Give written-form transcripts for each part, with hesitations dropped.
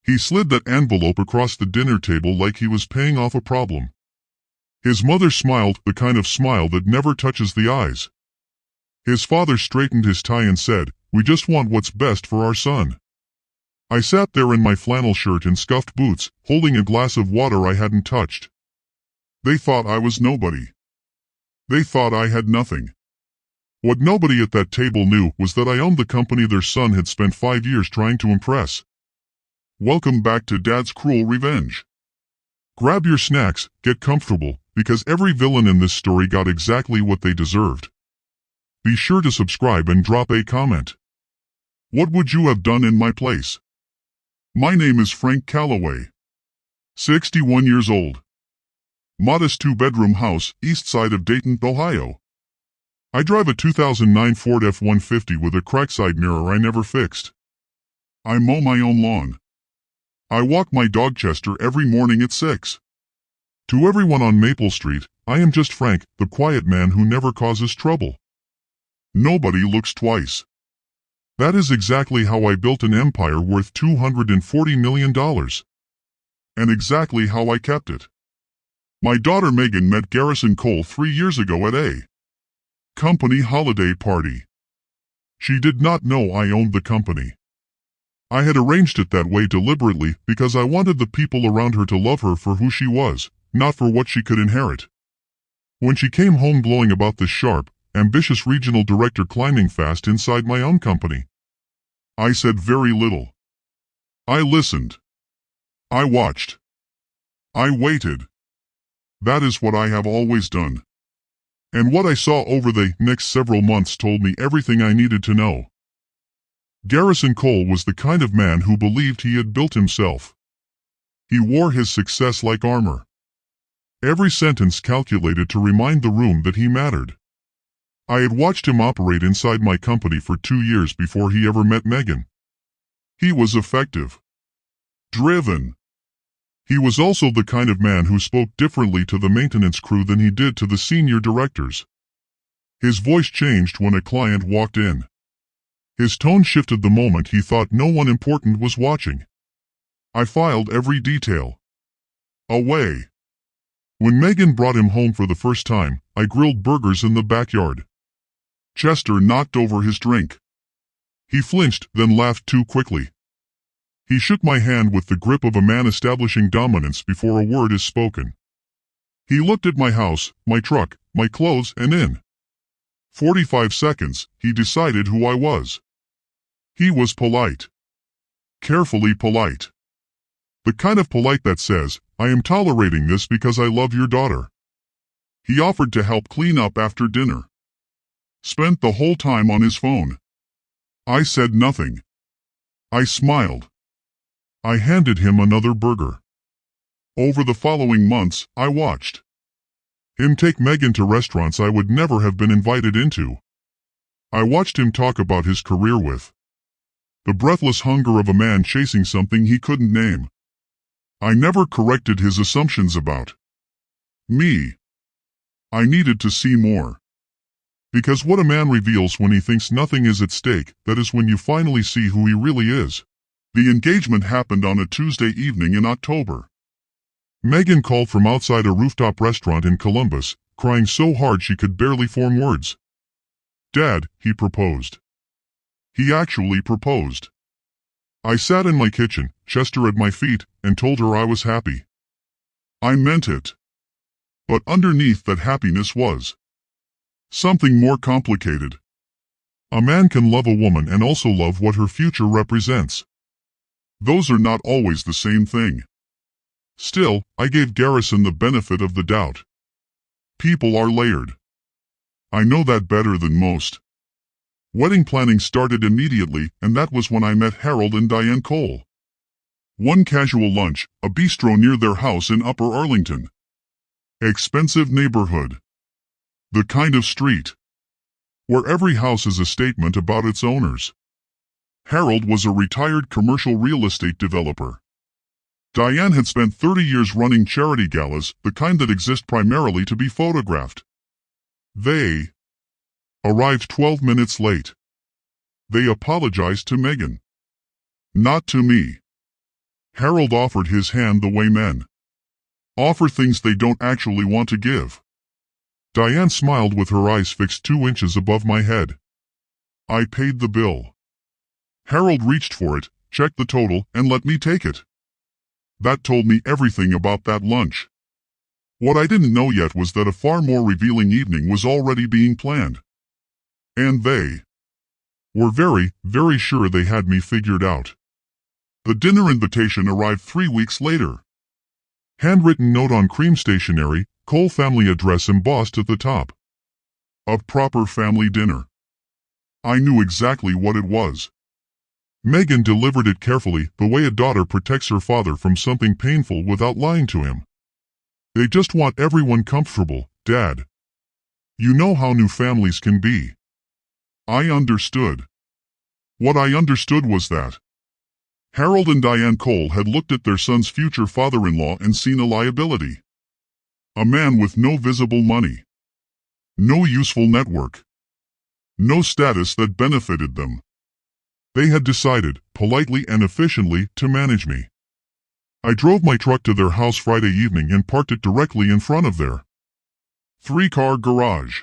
He slid that envelope across the dinner table like he was paying off a problem. His mother smiled, the kind of smile that never touches the eyes. His father straightened his tie and said, "We just want what's best for our son." I sat there in my flannel shirt and scuffed boots, holding a glass of water I hadn't touched. They thought I was nobody. They thought I had nothing. What nobody at that table knew was that I owned the company their son had spent 5 years trying to impress. Welcome back to Dad's Cruel Revenge. Grab your snacks, get comfortable, because every villain in this story got exactly what they deserved. Be sure to subscribe and drop a comment. What would you have done in my place? My name is Frank Calloway. 61 years old. Modest 2-bedroom house, east side of Dayton, Ohio. I drive a 2009 Ford F-150 with a cracked side mirror I never fixed. I mow my own lawn. I walk my dog Chester every morning at 6. To everyone on Maple Street, I am just Frank, the quiet man who never causes trouble. Nobody looks twice. That is exactly how I built an empire worth $240 million. And exactly how I kept it. My daughter Megan met Garrison Cole 3 years ago at a company holiday party. She did not know I owned the company. I had arranged it that way deliberately because I wanted the people around her to love her for who she was, not for what she could inherit. When she came home glowing about this sharp, ambitious regional director climbing fast inside my own company, I said very little. I listened. I watched. I waited. That is what I have always done. And what I saw over the next several months told me everything I needed to know. Garrison Cole was the kind of man who believed he had built himself. He wore his success like armor. Every sentence calculated to remind the room that he mattered. I had watched him operate inside my company for 2 years before he ever met Megan. He was effective. Driven. He was also the kind of man who spoke differently to the maintenance crew than he did to the senior directors. His voice changed when a client walked in. His tone shifted the moment he thought no one important was watching. I filed every detail away. When Megan brought him home for the first time, I grilled burgers in the backyard. Chester knocked over his drink. He flinched, then laughed too quickly. He shook my hand with the grip of a man establishing dominance before a word is spoken. He looked at my house, my truck, my clothes, and in 45 seconds, he decided who I was. He was polite. Carefully polite. The kind of polite that says, "I am tolerating this because I love your daughter." He offered to help clean up after dinner. Spent the whole time on his phone. I said nothing. I smiled. I handed him another burger. Over the following months, I watched him take Megan to restaurants I would never have been invited into. I watched him talk about his career with the breathless hunger of a man chasing something he couldn't name. I never corrected his assumptions about me. I needed to see more. Because what a man reveals when he thinks nothing is at stake, that is when you finally see who he really is. The engagement happened on a Tuesday evening in October. Megan called from outside a rooftop restaurant in Columbus, crying so hard she could barely form words. "Dad," he proposed. He actually proposed. I sat in my kitchen, Chester at my feet, and told her I was happy. I meant it. But underneath that happiness was something more complicated. A man can love a woman and also love what her future represents. Those are not always the same thing. Still, I gave Garrison the benefit of the doubt. People are layered. I know that better than most. Wedding planning started immediately, and that was when I met Harold and Diane Cole. One casual lunch, a bistro near their house in Upper Arlington. Expensive neighborhood. The kind of street where every house is a statement about its owners. Harold was a retired commercial real estate developer. Diane had spent 30 years running charity galas, the kind that exist primarily to be photographed. They arrived 12 minutes late. They apologized to Megan. Not to me. Harold offered his hand the way men offer things they don't actually want to give. Diane smiled with her eyes fixed 2 inches above my head. I paid the bill. Harold reached for it, checked the total, and let me take it. That told me everything about that lunch. What I didn't know yet was that a far more revealing evening was already being planned. And they were very, very sure they had me figured out. The dinner invitation arrived 3 weeks later. Handwritten note on cream stationery, Cole family address embossed at the top. A proper family dinner. I knew exactly what it was. Megan delivered it carefully, the way a daughter protects her father from something painful without lying to him. They just want everyone comfortable, Dad. You know how new families can be. I understood. What I understood was that Harold and Diane Cole had looked at their son's future father-in-law and seen a liability. A man with no visible money. No useful network. No status that benefited them. They had decided, politely and efficiently, to manage me. I drove my truck to their house Friday evening and parked it directly in front of their 3-car garage.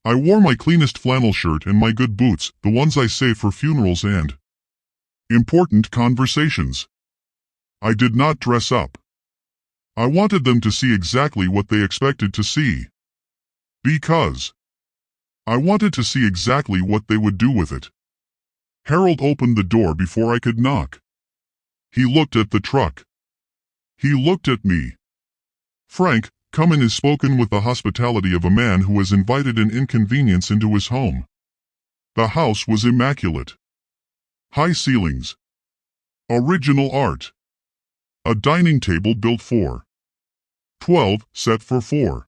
I wore my cleanest flannel shirt and my good boots, the ones I save for funerals and important conversations. I did not dress up. I wanted them to see exactly what they expected to see. Because I wanted to see exactly what they would do with it. Harold opened the door before I could knock. He looked at the truck. He looked at me. Frank, come in is spoken with the hospitality of a man who has invited an inconvenience into his home. The house was immaculate. High ceilings. Original art. A dining table built for 12, set for 4.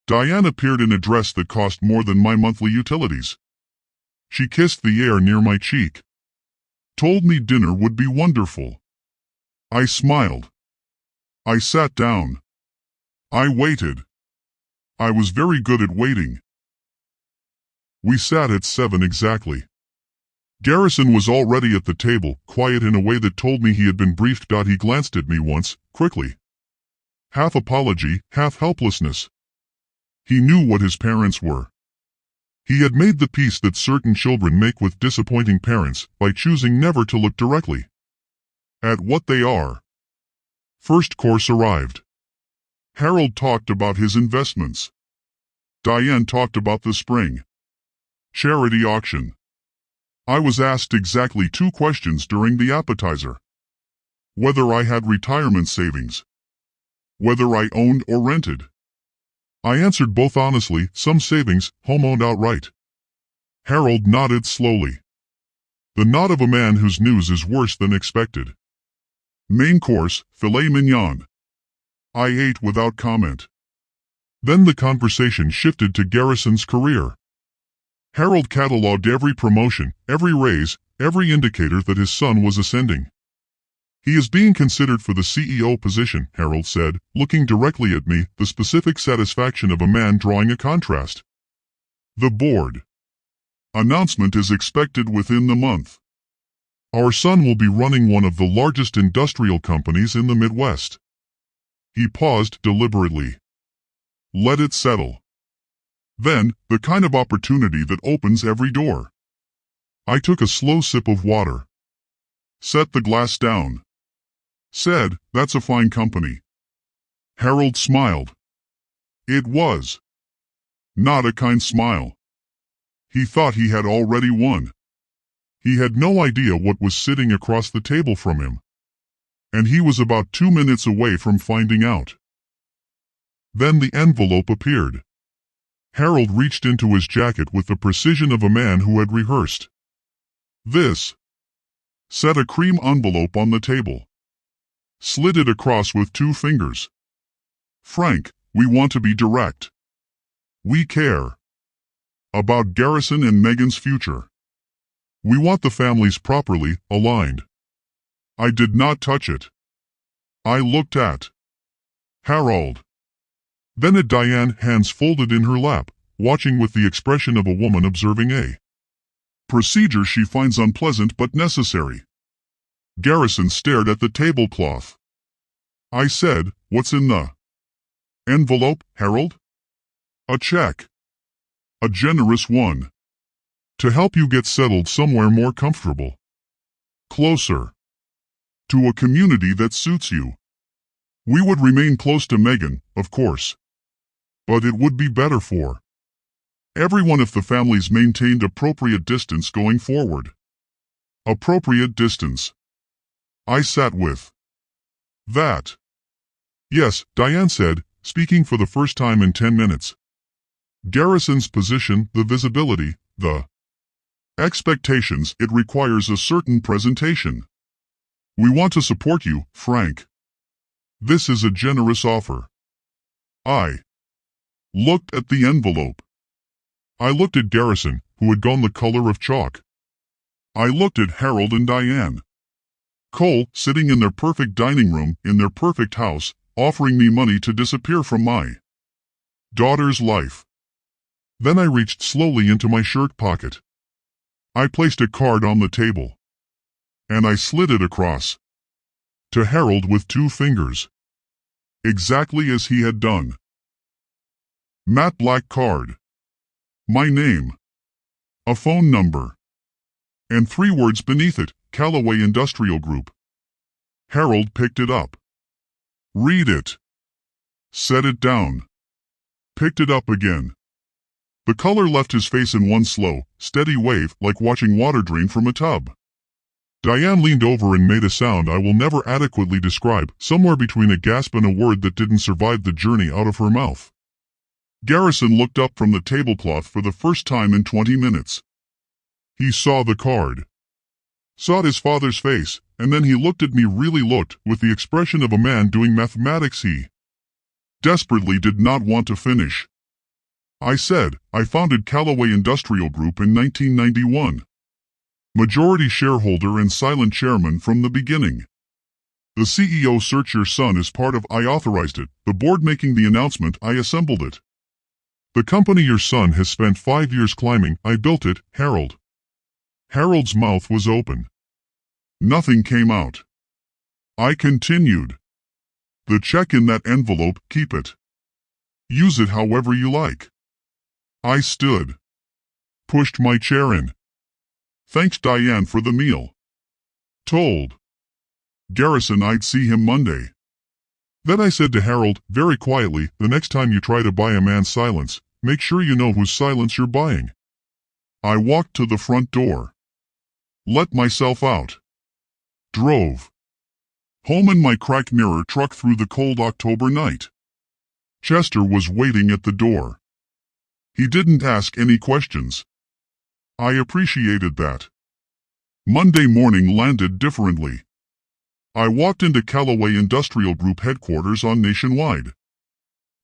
Diane appeared in a dress that cost more than my monthly utilities. She kissed the air near my cheek. Told me dinner would be wonderful. I smiled. I sat down. I waited. I was very good at waiting. We sat at 7 exactly. Garrison was already at the table, quiet in a way that told me he had been briefed. He glanced at me once, quickly. Half apology, half helplessness. He knew what his parents were. He had made the peace that certain children make with disappointing parents by choosing never to look directly at what they are. First course arrived. Harold talked about his investments. Diane talked about the spring charity auction. I was asked exactly 2 questions during the appetizer. Whether I had retirement savings. Whether I owned or rented. I answered both honestly, some savings, home owned outright. Harold nodded slowly. The nod of a man whose news is worse than expected. Main course, filet mignon. I ate without comment. Then the conversation shifted to Garrison's career. Harold catalogued every promotion, every raise, every indicator that his son was ascending. He is being considered for the CEO position, Harold said, looking directly at me, the specific satisfaction of a man drawing a contrast. The board announcement is expected within the month. Our son will be running one of the largest industrial companies in the Midwest. He paused deliberately. Let it settle. Then, the kind of opportunity that opens every door. I took a slow sip of water. Set the glass down. Said, that's a fine company. Harold smiled. It was not a kind smile. He thought he had already won. He had no idea what was sitting across the table from him. And he was about 2 minutes away from finding out. Then the envelope appeared. Harold reached into his jacket with the precision of a man who had rehearsed. This. Set a cream envelope on the table. Slid it across with 2 fingers. Frank, we want to be direct. We care about Garrison and Megan's future. We want the families properly aligned. I did not touch it. I looked at Harold. Then at Diane, hands folded in her lap, watching with the expression of a woman observing a procedure she finds unpleasant but necessary. Garrison stared at the tablecloth. I said, "What's in the envelope, Harold?" "A check. A generous one. To help you get settled somewhere more comfortable. Closer. To a community that suits you. We would remain close to Megan, of course. But it would be better for everyone if the families maintained appropriate distance going forward." Appropriate distance. I sat with that. "Yes," Diane said, speaking for the first time in 10 minutes. "Garrison's position, the visibility, the expectations, it requires a certain presentation. We want to support you, Frank. This is a generous offer." I looked at the envelope. I looked at Garrison, who had gone the color of chalk. I looked at Harold and Diane. Cole, sitting in their perfect dining room, in their perfect house, offering me money to disappear from my daughter's life. Then I reached slowly into my shirt pocket. I placed a card on the table. And I slid it across to Harold with 2 fingers. Exactly as he had done. Matte black card. My name. A phone number. And 3 words beneath it, Callaway Industrial Group. Harold picked it up. "Read it." Set it down. Picked it up again. The color left his face in one slow, steady wave, like watching water drain from a tub. Diane leaned over and made a sound I will never adequately describe, somewhere between a gasp and a word that didn't survive the journey out of her mouth. Garrison looked up from the tablecloth for the first time in 20 minutes. He saw the card. Saw his father's face, and then he looked at me, really looked, with the expression of a man doing mathematics he desperately did not want to finish. I said, "I founded Callaway Industrial Group in 1991. Majority shareholder and silent chairman from the beginning. The CEO search your son is part of. I authorized it, the board making the announcement, I assembled it. The company your son has spent 5 years climbing, I built it, Harold." Harold's mouth was open. Nothing came out. I continued. "The check in that envelope, keep it. Use it however you like." I stood. Pushed my chair in. "Thanks Diane for the meal." Told Garrison I'd see him Monday. Then I said to Harold, very quietly, "The next time you try to buy a man's silence, make sure you know whose silence you're buying." I walked to the front door. Let myself out. Drove home in my cracked mirror truck through the cold October night. Chester was waiting at the door. He didn't ask any questions. I appreciated that. Monday morning landed differently. I walked into Callaway Industrial Group headquarters on Nationwide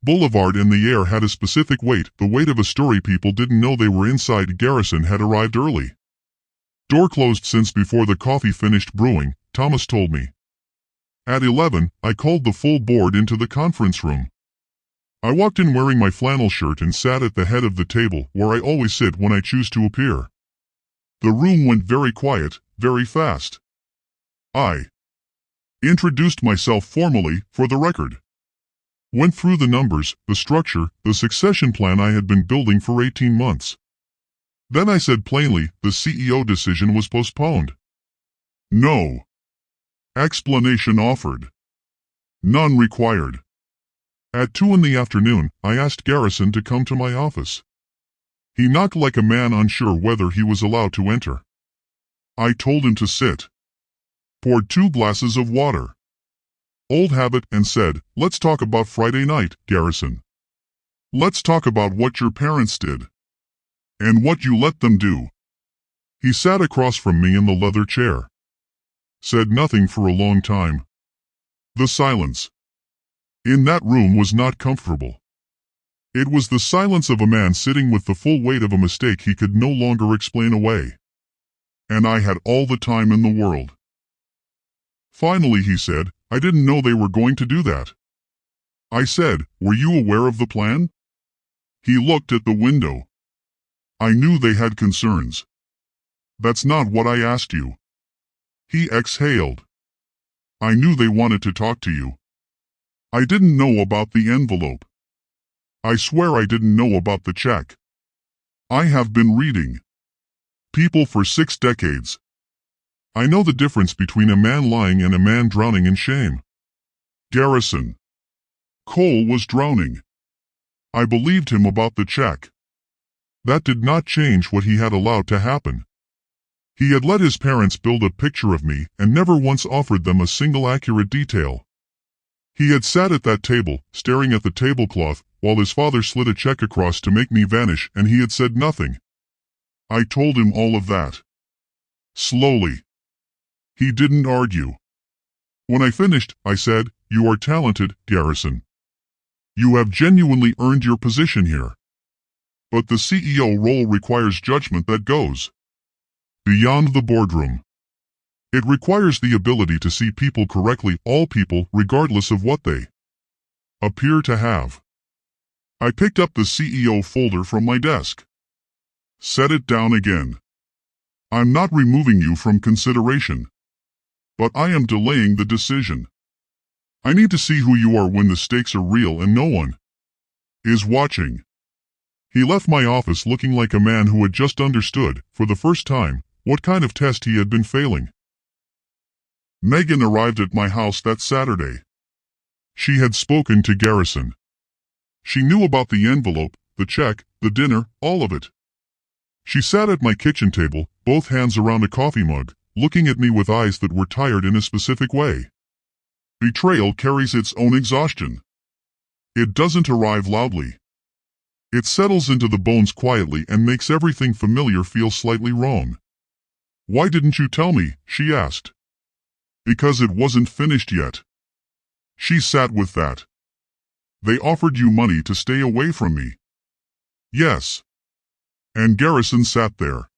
Boulevard, and the air had a specific weight, the weight of a story. People didn't know they were inside. Garrison had arrived early. Door closed since before the coffee finished brewing, Thomas told me. At 11, I called the full board into the conference room. I walked in wearing my flannel shirt and sat at the head of the table, where I always sit when I choose to appear. The room went very quiet, very fast. I introduced myself formally, for the record. Went through the numbers, the structure, the succession plan I had been building for 18 months. Then I said plainly, the CEO decision was postponed. No explanation offered. None required. At 2 in the afternoon, I asked Garrison to come to my office. He knocked like a man unsure whether he was allowed to enter. I told him to sit. Poured 2 glasses of water. Old habit, and said, "Let's talk about Friday night, Garrison. Let's talk about what your parents did. And what you let them do." He sat across from me in the leather chair. Said nothing for a long time. The silence in that room was not comfortable. It was the silence of a man sitting with the full weight of a mistake he could no longer explain away. And I had all the time in the world. Finally he said, "I didn't know they were going to do that." I said, "Were you aware of the plan?" He looked at the window. I knew they had concerns. "That's not what I asked you." He exhaled. I knew they wanted to talk to you. I didn't know about the envelope. I swear I didn't know about the check. I have been reading people for 6 decades. I know the difference between a man lying and a man drowning in shame. Garrison. Cole was drowning. I believed him about the check. That did not change what he had allowed to happen. He had let his parents build a picture of me and never once offered them a single accurate detail. He had sat at that table, staring at the tablecloth, while his father slid a check across to make me vanish, and he had said nothing. I told him all of that. Slowly. He didn't argue. When I finished, I said, "You are talented, Garrison. You have genuinely earned your position here. But the CEO role requires judgment that goes beyond the boardroom. It requires the ability to see people correctly, all people, regardless of what they appear to have." I picked up the CEO folder from my desk. Set it down again. I'm not removing you from consideration. But I am delaying the decision. I need to see who you are when the stakes are real and no one is watching. He left my office looking like a man who had just understood, for the first time, what kind of test he had been failing. Megan arrived at my house that Saturday. She had spoken to Garrison. She knew about the envelope, the check, the dinner, all of it. She sat at my kitchen table, both hands around a coffee mug, looking at me with eyes that were tired in a specific way. Betrayal carries its own exhaustion. It doesn't arrive loudly. It settles into the bones quietly and makes everything familiar feel slightly wrong. "Why didn't you tell me?" she asked. "Because it wasn't finished yet." She sat with that. "They offered you money to stay away from me." "Yes." "And Garrison sat there."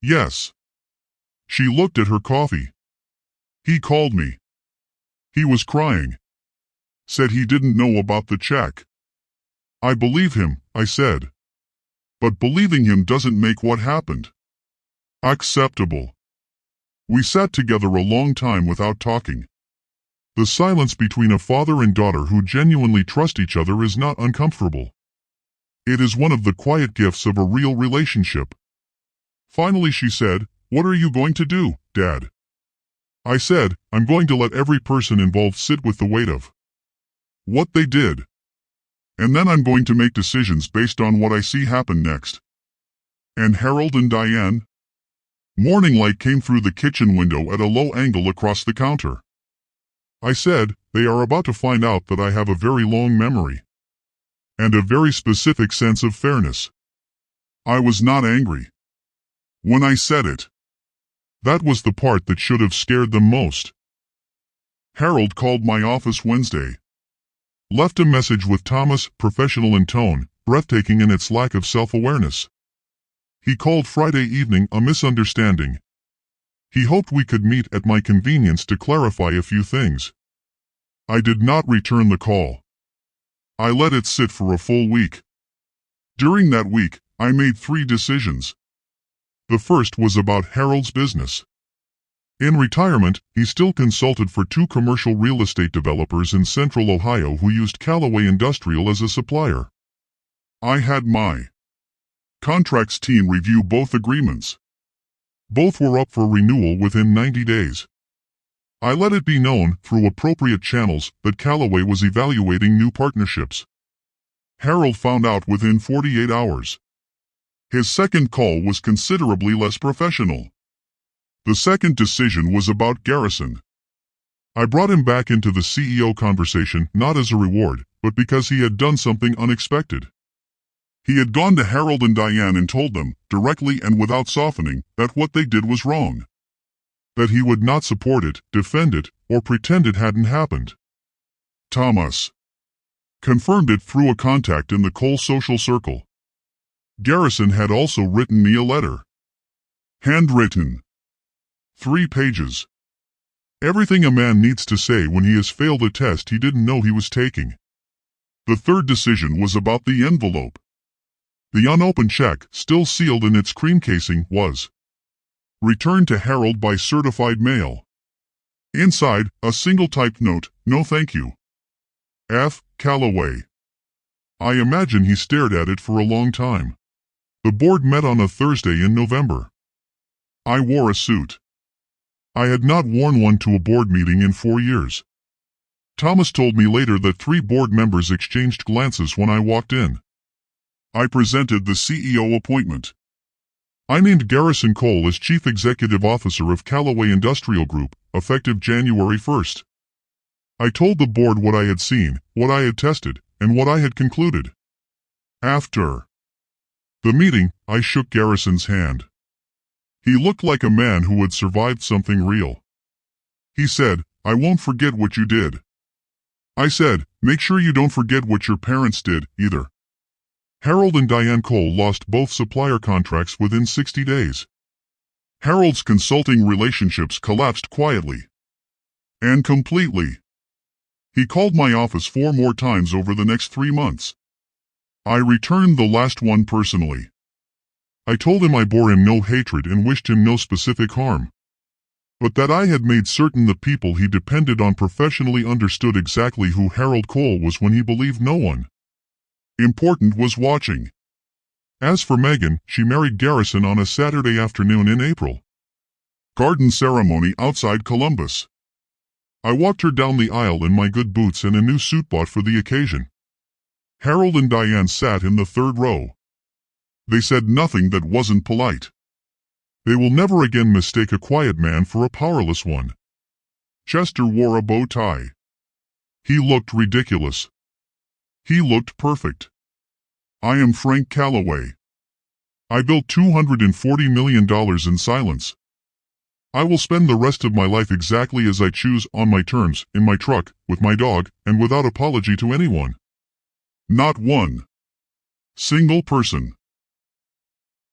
"Yes." She looked at her coffee. "He called me. He was crying. Said he didn't know about the check." "I believe him," I said. "But believing him doesn't make what happened acceptable." We sat together a long time without talking. The silence between a father and daughter who genuinely trust each other is not uncomfortable. It is one of the quiet gifts of a real relationship. Finally she said, "What are you going to do, Dad?" I said, "I'm going to let every person involved sit with the weight of what they did. And then I'm going to make decisions based on what I see happen next." "And Harold and Diane?" Morning light came through the kitchen window at a low angle across the counter. I said, "They are about to find out that I have a very long memory. And a very specific sense of fairness." I was not angry when I said it. That was the part that should have scared them most. Harold called my office Wednesday. Left a message with Thomas, professional in tone, breathtaking in its lack of self-awareness. He called Friday evening, a misunderstanding. He hoped we could meet at my convenience to clarify a few things. I did not return the call. I let it sit for a full week. During that week, I made 3 decisions. The first was about Harold's business. In retirement, he still consulted for 2 commercial real estate developers in central Ohio who used Callaway Industrial as a supplier. I had my contracts team review both agreements. Both were up for renewal within 90 days. I let it be known, through appropriate channels, that Callaway was evaluating new partnerships. Harold found out within 48 hours. His second call was considerably less professional. The second decision was about Garrison. I brought him back into the CEO conversation not as a reward, but because he had done something unexpected. He had gone to Harold and Diane and told them, directly and without softening, that what they did was wrong. That he would not support it, defend it, or pretend it hadn't happened. Thomas confirmed it through a contact in the Cole social circle. Garrison had also written me a letter. Handwritten. 3 pages. Everything a man needs to say when he has failed a test he didn't know he was taking. The third decision was about the envelope. The unopened check, still sealed in its cream casing, was Returned to Harold by certified mail. Inside, a single typed note, "No thank you. F. Calloway." I imagine he stared at it for a long time. The board met on a Thursday in November. I wore a suit. I had not worn one to a board meeting in 4 years. Thomas told me later that 3 board members exchanged glances when I walked in. I presented the CEO appointment. I named Garrison Cole as Chief Executive Officer of Callaway Industrial Group, effective January 1st. I told the board what I had seen, what I had tested, and what I had concluded. After the meeting, I shook Garrison's hand. He looked like a man who had survived something real. He said, "I won't forget what you did." I said, "Make sure you don't forget what your parents did, either." Harold and Diane Cole lost both supplier contracts within 60 days. Harold's consulting relationships collapsed quietly and completely. He called my office 4 more times over the next 3 months. I returned the last one personally. I told him I bore him no hatred and wished him no specific harm, but that I had made certain the people he depended on professionally understood exactly who Harold Cole was when he believed no one important was watching. As for Megan, she married Garrison on a Saturday afternoon in April. Garden ceremony outside Columbus. I walked her down the aisle in my good boots and a new suit bought for the occasion. Harold and Diane sat in the 3rd row. They said nothing that wasn't polite. They will never again mistake a quiet man for a powerless one. Chester wore a bow tie. He looked ridiculous. He looked perfect. I am Frank Calloway. I built $240 million in silence. I will spend the rest of my life exactly as I choose, on my terms, in my truck, with my dog, and without apology to anyone. Not one single person.